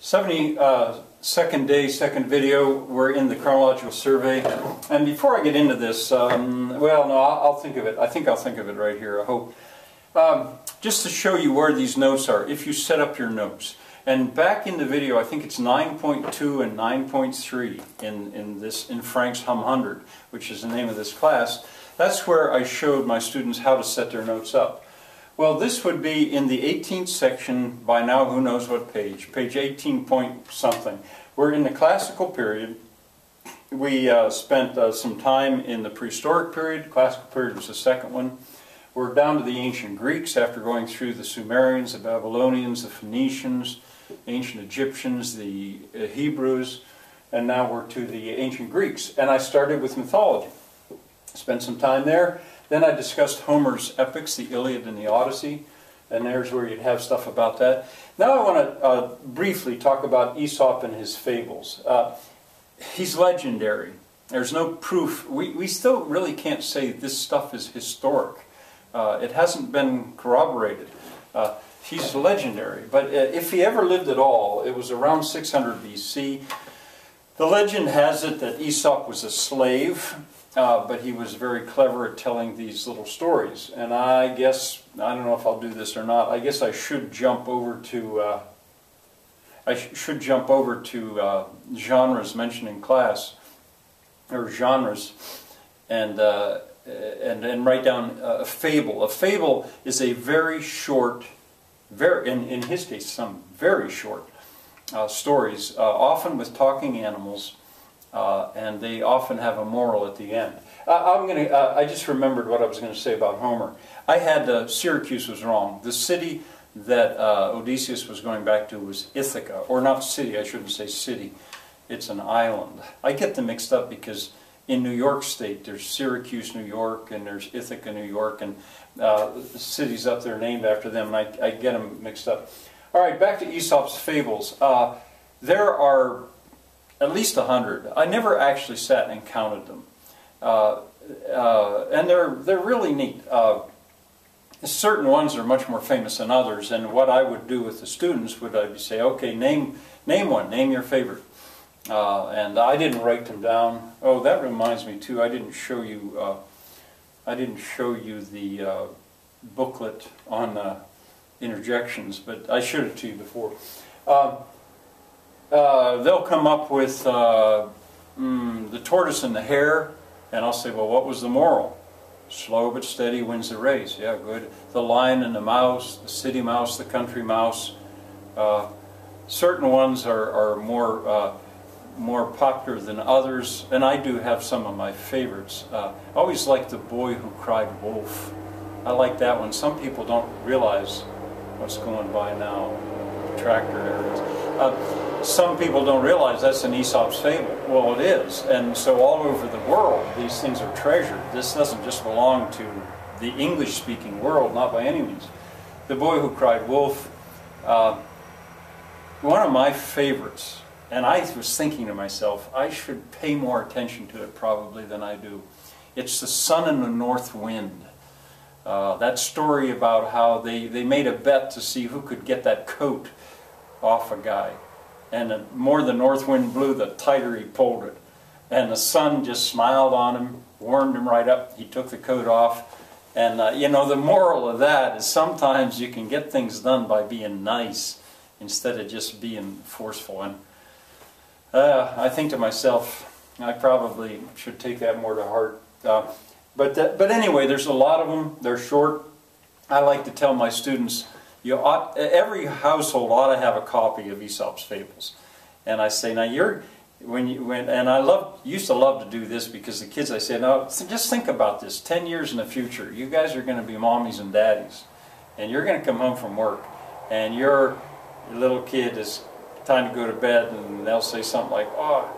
72nd day, second video. We're in the chronological survey, and before I get into this, well, no, I'll think of it. I think I'll think of it right here. I hope. Just to show you where these notes are, if you set up your notes. And back in the video, I think it's 9.2 and 9.3 in Frank's Hum 100, which is the name of this class. That's where I showed my students how to set their notes up. Well, this would be in the 18th section, by now who knows what page 18 point something. We're in the classical period. We spent some time in the prehistoric period. Classical period was the second one. We're down to the ancient Greeks after going through the Sumerians, the Babylonians, the Phoenicians, ancient Egyptians, the Hebrews, and now we're to the ancient Greeks. And I started with mythology. Spent some time there. Then I discussed Homer's epics, the Iliad and the Odyssey, and there's where you'd have stuff about that. Now I want to briefly talk about Aesop and his fables. He's legendary. There's no proof. We still really can't say this stuff is historic. It hasn't been corroborated. He's legendary, but if he ever lived at all, it was around 600 BC. The legend has it that Aesop was a slave, but he was very clever at telling these little stories. And I guess, I don't know if I'll do this or not, I guess I should jump over to genres mentioned in class, or genres, and write down a fable. A fable is a very short, in his case, some very short stories, often with talking animals, and they often have a moral at the end. I just remembered what I was going to say about Homer. I had Syracuse was wrong. The city that Odysseus was going back to was Ithaca, or not city. I shouldn't say city. It's an island. I get them mixed up because in New York State, there's Syracuse, New York, and there's Ithaca, New York, and cities up there named after them, and I get them mixed up. All right, back to Aesop's fables. There are at least 100. I never actually sat and counted them, and they're really neat. Certain ones are much more famous than others, and what I would do with the students would I say, okay, name one, name your favorite. And I didn't write them down. Oh, that reminds me too. I didn't show you the booklet on interjections, but I showed it to you before. They'll come up with the tortoise and the hare, and I'll say, well, what was the moral? Slow but steady wins the race. Yeah, good. The lion and the mouse, the city mouse, the country mouse. Certain ones are more popular than others, and I do have some of my favorites. I always like The Boy Who Cried Wolf. I like that one. Some people don't realize what's going by now, tractor areas. Some people don't realize that's an Aesop's fable. Well, it is, and so all over the world these things are treasured. This doesn't just belong to the English-speaking world, not by any means. The Boy Who Cried Wolf, one of my favorites. And I was thinking to myself, I should pay more attention to it probably than I do. It's The Sun and the North Wind. That story about how they made a bet to see who could get that coat off a guy. And the more the north wind blew, the tighter he pulled it. And the sun just smiled on him, warmed him right up. He took the coat off. And you know, the moral of that is sometimes you can get things done by being nice instead of just being forceful. And I think to myself, I probably should take that more to heart. But anyway, there's a lot of them. They're short. I like to tell my students, every household ought to have a copy of Aesop's Fables. And I say, now and I used to love to do this because the kids, I say, now just think about this. 10 years in the future, you guys are going to be mommies and daddies, and you're going to come home from work, and your little kid is time to go to bed, and they'll say something like, oh,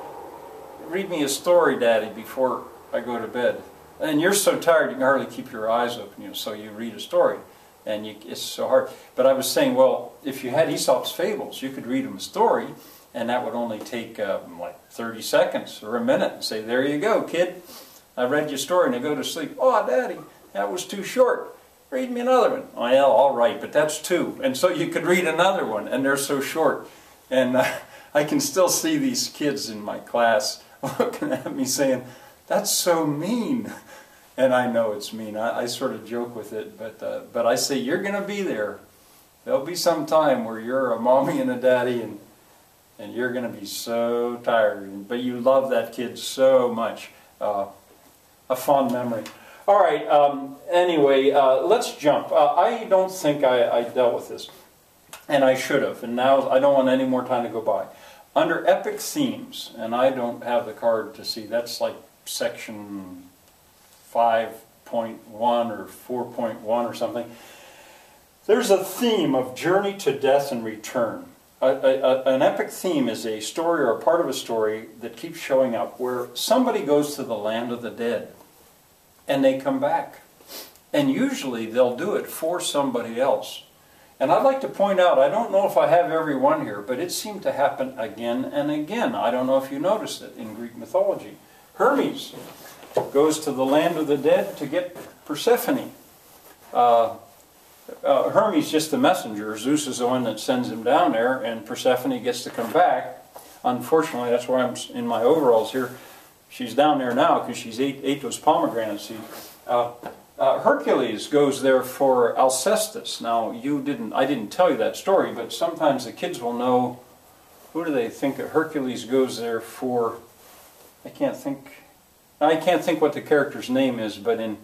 read me a story, Daddy, before I go to bed. And you're so tired you can hardly keep your eyes open, so you read a story, and it's so hard. But I was saying, well, if you had Aesop's Fables, you could read them a story, and that would only take like 30 seconds or a minute, and say, there you go, kid, I read your story, and they go to sleep. Oh, Daddy, that was too short. Read me another one. Well, all right, but that's two. And so you could read another one, and they're so short. And I can still see these kids in my class looking at me saying, "That's so mean." And I know it's mean. I sort of joke with it, but I say, you're going to be there. There'll be some time where you're a mommy and a daddy, and you're going to be so tired. But you love that kid so much. A fond memory. All right, anyway, let's jump. I don't think I dealt with this, and I should have, and now I don't want any more time to go by. Under epic themes, and I don't have the card to see, that's like section 5.1 or 4.1 or something. There's a theme of journey to death and return. An epic theme is a story or a part of a story that keeps showing up where somebody goes to the land of the dead and they come back. And usually they'll do it for somebody else. And I'd like to point out, I don't know if I have every one here, but it seemed to happen again and again. I don't know if you noticed it in Greek mythology. Hermes goes to the land of the dead to get Persephone. Hermes just the messenger. Zeus is the one that sends him down there, and Persephone gets to come back. Unfortunately, that's why I'm in my overalls here. She's down there now because she's ate those pomegranate seeds. Hercules goes there for Alcestis. Now, I didn't tell you that story, but sometimes the kids will know. Who do they think Hercules goes there for? I can't think what the character's name is, but in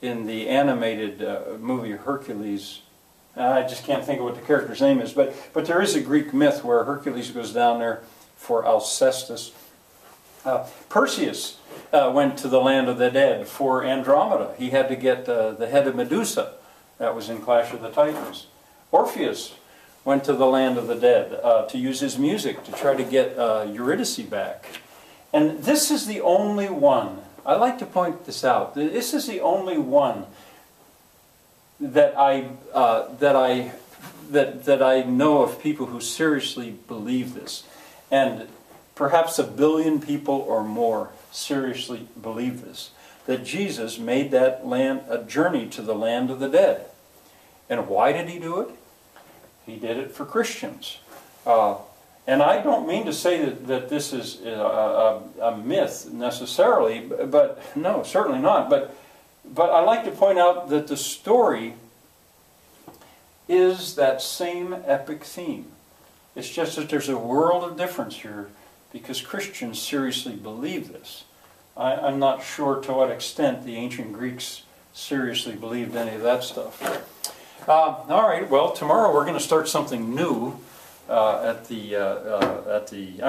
the animated movie Hercules, I just can't think of what the character's name is. But there is a Greek myth where Hercules goes down there for Alcestis. Perseus went to the land of the dead for Andromeda. He had to get the head of Medusa. That was in Clash of the Titans. Orpheus went to the land of the dead to use his music to try to get Eurydice back. And this is the only one, I like to point this out, this is the only one that I know of people who seriously believe this. And perhaps 1 billion people or more seriously believe this. That Jesus made that land a journey to the land of the dead. And why did he do it? He did it for Christians. And I don't mean to say that this is a myth necessarily, but no, certainly not. But I like to point out that the story is that same epic theme. It's just that there's a world of difference here because Christians seriously believe this. I'm not sure to what extent the ancient Greeks seriously believed any of that stuff. All right, well, tomorrow we're going to start something new. I'm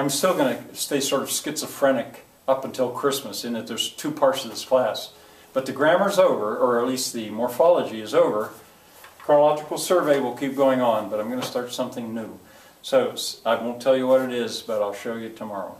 still going to stay sort of schizophrenic up until Christmas in that there's 2 parts of this class. But the grammar's over, or at least the morphology is over. Chronological survey will keep going on, but I'm going to start something new. So I won't tell you what it is, but I'll show you tomorrow.